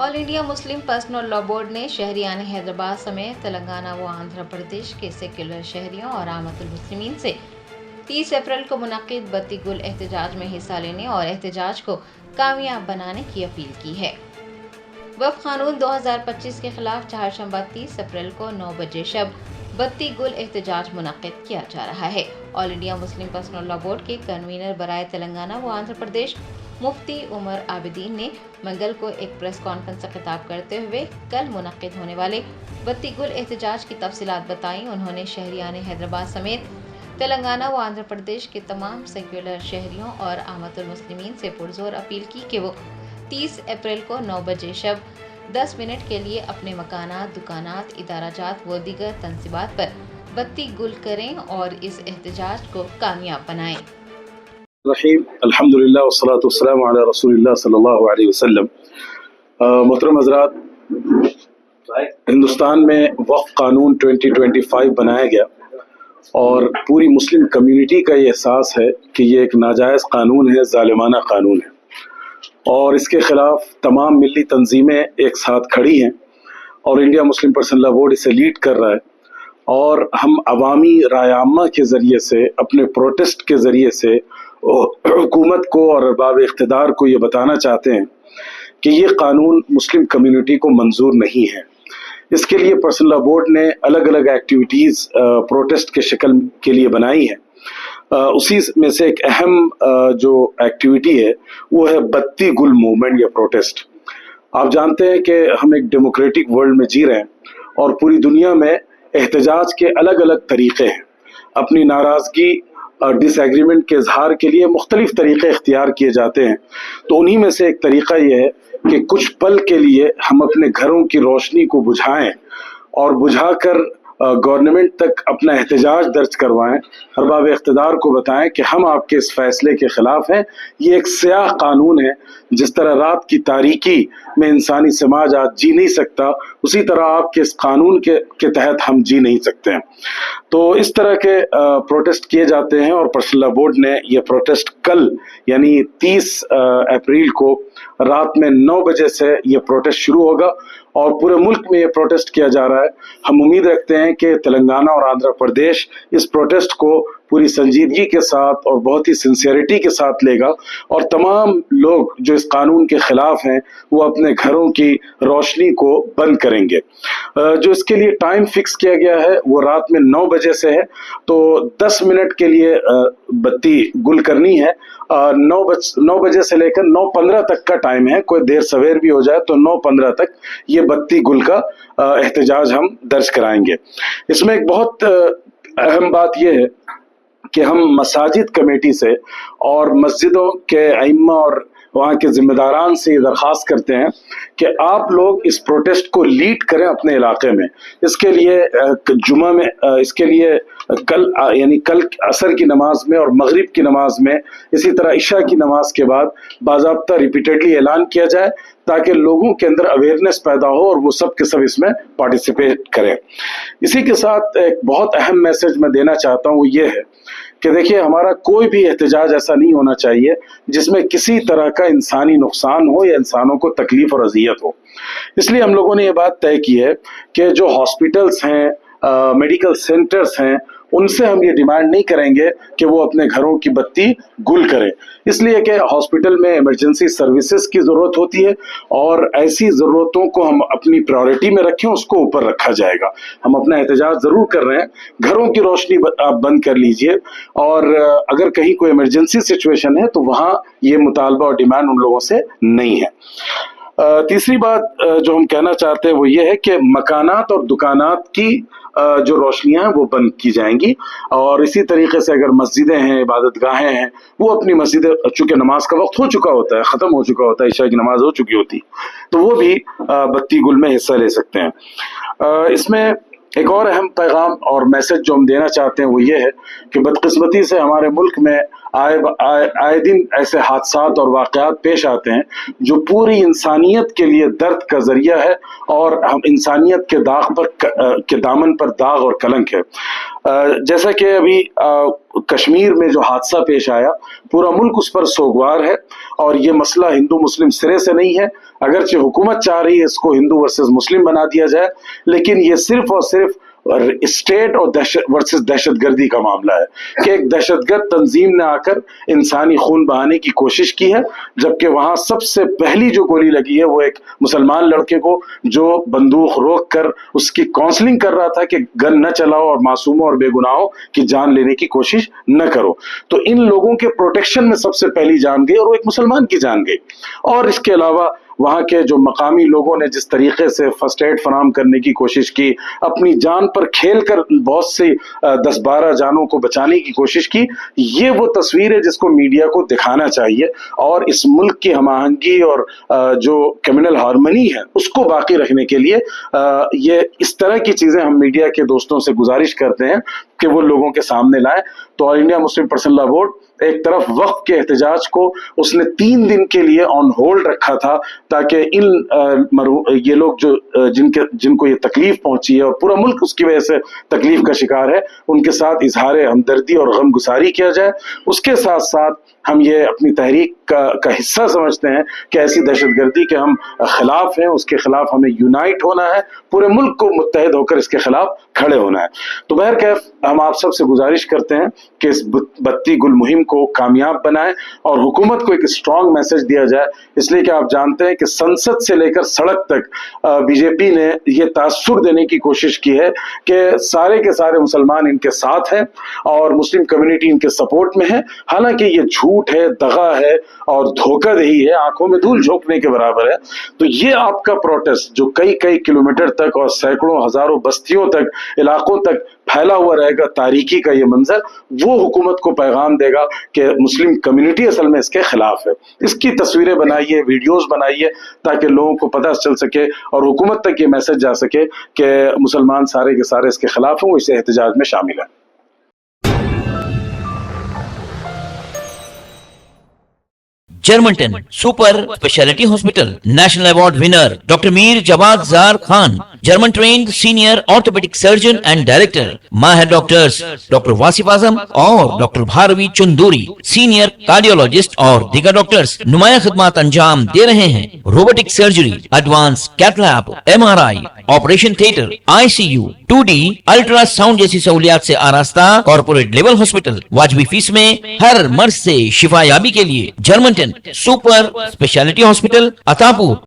All India Muslim personal law board ने शहरियान हैदराबाद समेत तेलंगाना व आंध्र प्रदेश के सेक्युलर शहरियों और आमतुल मुस्लिमीन से 30 अप्रैल को मुनक्किद बत्ती गुल एहतजाज में हिस्सा लेने और एहतजाज को कामयाब बनाने की अपील की है। वक्फ कानून 2025 के खिलाफ चारशंबा 30 अप्रैल को 9 बजे शब बत्ती गुल एहतजाज मुनक्किद किया जा रहा है। All India Muslim personal law board के कन्वीनर बराए तेलंगाना व आंध्र प्रदेश मुफ्ती उमर आबिदीन ने मंगल को एक प्रेस कॉन्फ्रेंस से खिताब करते हुए कल मुनक्किद होने वाले बत्ती गुल एहतजाज की तफसीलात बताई। उन्होंने शहरियान हैदराबाद समेत तेलंगाना व आंध्र प्रदेश के तमाम सेक्युलर शहरियों और आमतुल मुस्लिमीन से पुरजोर अपील की कि वो 30 अप्रैल को 9 बजे शब 10 मिनट के लिए अपने मकानात, दुकानात, इदाराजात व दीगर तंसीबात पर बत्ती गुल करें और इस एहतजाज को कामयाब बनाएं। रहीम अल्हम्दुलिल्लाह वस्सलातु वस्सलामु अला रसूलिल्लाह सल्लल्लाहु अलैहि वसल्लम। मोहतरम हज़रात, हिंदुस्तान में वक्फ कानून 2025 बनाया गया और पूरी मुस्लिम कम्युनिटी का ये एहसास है कि ये एक नाजायज़ कानून है, जालिमाना कानून है और इसके ख़िलाफ़ तमाम मिली तंजीमें एक साथ खड़ी हैं और India Muslim personal law board इसे लीड कर रहा है। और हम अवामी राय आम्मा के ज़रिए से, अपने प्रोटेस्ट के ज़रिए से हुकूमत को और अरबाब इख्तिदार को ये बताना चाहते हैं कि ये कानून मुस्लिम कम्युनिटी को मंजूर नहीं है। इसके लिए पर्सनल लॉ बोर्ड ने अलग अलग एक्टिविटीज़ प्रोटेस्ट के शक्ल के लिए बनाई है। उसी में से एक अहम जो एक्टिविटी है वो है बत्ती गुल मूवमेंट या प्रोटेस्ट। आप जानते हैं कि हम एक डेमोक्रेटिक वर्ल्ड में जी रहे हैं और पूरी दुनिया में एहतजाज के अलग अलग तरीक़े हैं। अपनी नाराज़गी और डिसएग्रीमेंट के इजहार के लिए मुख्तलिफ तरीक़े इख्तियार किए जाते हैं। तो उन्हीं में से एक तरीक़ा ये है कि कुछ पल के लिए हम अपने घरों की रोशनी को बुझाएं और बुझाकर गवर्नमेंट तक अपना एहतजाज दर्ज करवाएं, अरबाब इख्तिदार को बताएं कि हम आपके इस फैसले के ख़िलाफ़ हैं। ये एक स्याह कानून है। जिस तरह रात की तारीकी में इंसानी समाज आज जी नहीं सकता, उसी तरह आपके इस कानून के तहत हम जी नहीं सकते हैं। तो इस तरह के प्रोटेस्ट किए जाते हैं और पर्सनल लॉ बोर्ड ने ये प्रोटेस्ट कल यानी 30 अप्रैल को रात में 9 बजे से ये प्रोटेस्ट शुरू होगा और पूरे मुल्क में ये प्रोटेस्ट किया जा रहा है। हम उम्मीद रखते हैं कि तेलंगाना और आंध्र प्रदेश इस प्रोटेस्ट को पूरी संजीदगी के साथ और बहुत ही सिंसियरिटी के साथ लेगा और तमाम लोग जो इस कानून के खिलाफ हैं वो अपने घरों की रोशनी को बंद करेंगे। जो इसके लिए टाइम फिक्स किया गया है वो रात में 9 बजे से है। तो 10 मिनट के लिए बत्ती गुल करनी है। 9 बजे से लेकर 9:15 तक का टाइम है। कोई देर सवेर भी हो जाए तो 9:15 तक ये बत्ती गुल का एहतजाज हम दर्ज कराएंगे। इसमें एक बहुत अहम बात यह है कि हम मसाजिद कमेटी से और मस्जिदों के अइम्मा और वहाँ के जिम्मेदारान से दरख्वास्त करते हैं कि आप लोग इस प्रोटेस्ट को लीड करें अपने इलाके में। इसके लिए जुमा में इसके लिए कल असर की नमाज में और मगरिब की नमाज में, इसी तरह इशा की नमाज के बाद बाज़ाब्ता रिपीटेडली ऐलान किया जाए ताकि लोगों के अंदर अवेयरनेस पैदा हो और वो सब के सब इसमें पार्टिसिपेट करें। इसी के साथ एक बहुत अहम मैसेज मैं देना चाहता हूँ, वो ये है कि देखिए, हमारा कोई भी एहतजाज ऐसा नहीं होना चाहिए जिसमें किसी तरह का इंसानी नुकसान हो या इंसानों को तकलीफ और अजियत हो। इसलिए हम लोगों ने ये बात तय की है कि जो हॉस्पिटल्स हैं, मेडिकल सेंटर्स हैं, उनसे हम ये डिमांड नहीं करेंगे कि वो अपने घरों की बत्ती गुल करें, इसलिए कि हॉस्पिटल में इमरजेंसी सर्विसेज की ज़रूरत होती है और ऐसी ज़रूरतों को हम अपनी प्रायोरिटी में रखें, उसको ऊपर रखा जाएगा। हम अपना एहतजाज ज़रूर कर रहे हैं। घरों की रोशनी आप बंद कर लीजिए और अगर कहीं कोई इमरजेंसी सिचुएशन है तो वहाँ ये मुतालबा और डिमांड उन लोगों से नहीं है। तीसरी बात जो हम कहना चाहते हैं वो ये है कि मकानात और दुकानात की जो रोशनियां हैं वो बंद की जाएंगी और इसी तरीके से अगर मस्जिदें हैं, इबादतगाहें हैं, वो अपनी मस्जिदें, चूंकि नमाज का वक्त हो चुका होता है, ख़त्म हो चुका होता है, इशा की नमाज हो चुकी होती, तो वो भी बत्ती गुल में हिस्सा ले सकते हैं। इसमें एक और अहम पैगाम और मैसेज जो हम देना चाहते हैं वो ये है कि बदकिस्मती से हमारे मुल्क में आए दिन ऐसे हादसात और वाक़यात पेश आते हैं जो पूरी इंसानियत के लिए दर्द का जरिया है और हम इंसानियत के दामन पर दाग और कलंक है। जैसा कि अभी कश्मीर में जो हादसा पेश आया, पूरा मुल्क उस पर सोगवार है और ये मसला हिंदू मुस्लिम सिरे से नहीं है। अगरचे हुकूमत चाह रही है इसको हिंदू वर्सेस मुस्लिम बना दिया जाए, लेकिन ये सिर्फ और सिर्फ स्टेट और वर्सेस दहशतगर्दी का मामला है कि एक दहशतगर्द तंजीम ने आकर इंसानी खून बहाने की कोशिश की है, जबकि वहां सबसे पहली जो गोली लगी है वो एक मुसलमान लड़के को, जो बंदूक रोक कर उसकी काउंसलिंग कर रहा था कि गन न चलाओ और मासूमों और बेगुनाहों की जान लेने की कोशिश न करो। तो इन लोगों के प्रोटेक्शन में सबसे पहली जान गई और वो एक मुसलमान की जान गई। और इसके अलावा वहाँ के जो मकामी लोगों ने जिस तरीके से फर्स्ट एड फराहम करने की कोशिश की, अपनी जान पर खेल कर बहुत सी 10-12 जानों को बचाने की कोशिश की, ये वो तस्वीर है जिसको मीडिया को दिखाना चाहिए और इस मुल्क की हमाहंगी और जो कम्युनल हार्मनी है उसको बाकी रखने के लिए ये इस तरह की चीज़ें हम मीडिया के दोस्तों से गुजारिश करते हैं कि वो लोगों के सामने लाए। तो all India Muslim personal law board एक तरफ वक्फ के एहतजाज को उसने 3 दिन के लिए ऑन होल्ड रखा था ताकि ये लोग जो जिनको ये तकलीफ पहुंची है और पूरा मुल्क उसकी वजह से तकलीफ का शिकार है, उनके साथ इजहार हमदर्दी और गमगुसारी किया जाए। उसके साथ साथ हम ये अपनी तहरीक का हिस्सा समझते हैं कि ऐसी दहशतगर्दी के हम खिलाफ हैं, उसके खिलाफ हमें यूनाइट होना है, पूरे मुल्क को मुत्तहिद होकर इसके खिलाफ खड़े होना है। तो बहरकैफ हम आप सबसे गुजारिश करते हैं कि इस बत्ती गुल मुहिम को कामयाब बनाएं और हुकूमत को एक स्ट्रॉन्ग मैसेज दिया जाए, इसलिए कि आप जानते हैं कि संसद से लेकर सड़क तक बीजेपी ने ये तासुर देने की कोशिश की है कि सारे के सारे मुसलमान इनके साथ हैं और मुस्लिम कम्युनिटी इनके सपोर्ट में है। हालांकि ये झूठ है, दगा है और धोखाधड़ी है, आंखों में धूल झोंकने के बराबर है। तो ये आपका प्रोटेस्ट जो कई कई किलोमीटर तक और सैकड़ों हजारों बस्तियों तक, इलाकों तक फैला हुआ रहेगा, तारीकी का ये मंजर, वो हुकूमत को पैगाम देगा कि मुस्लिम कम्युनिटी असल में इसके खिलाफ है। इसकी तस्वीरें बनाइए, वीडियोस बनाइए ताकि लोगों को पता चल सके और हुकूमत तक ये मैसेज जा सके कि मुसलमान सारे के सारे इसके खिलाफ हैं, वो इस एहतजाज में शामिल हैं। जर्मनटन super speciality hospital, national award winner doctor Mir Jawad Jar Khan, German trained senior orthopaedic surgeon and director, माहिर डॉक्टर्स डॉक्टर वासिफ आजम और doctor Bharvi Chanduri, senior cardiologist और दीगर डॉक्टर्स नुमाया खिदमत अंजाम दे रहे हैं। Robotic surgery, advance cath lab, MRI, operation theatre, ICU, 2D ultrasound जैसी सहूलियात से आरास्ता कॉर्पोरेट लेवल हॉस्पिटल, वाजबी फीस में हर मर्ज से शिफायाबी के लिए Germanton super speciality hospital, Attapur.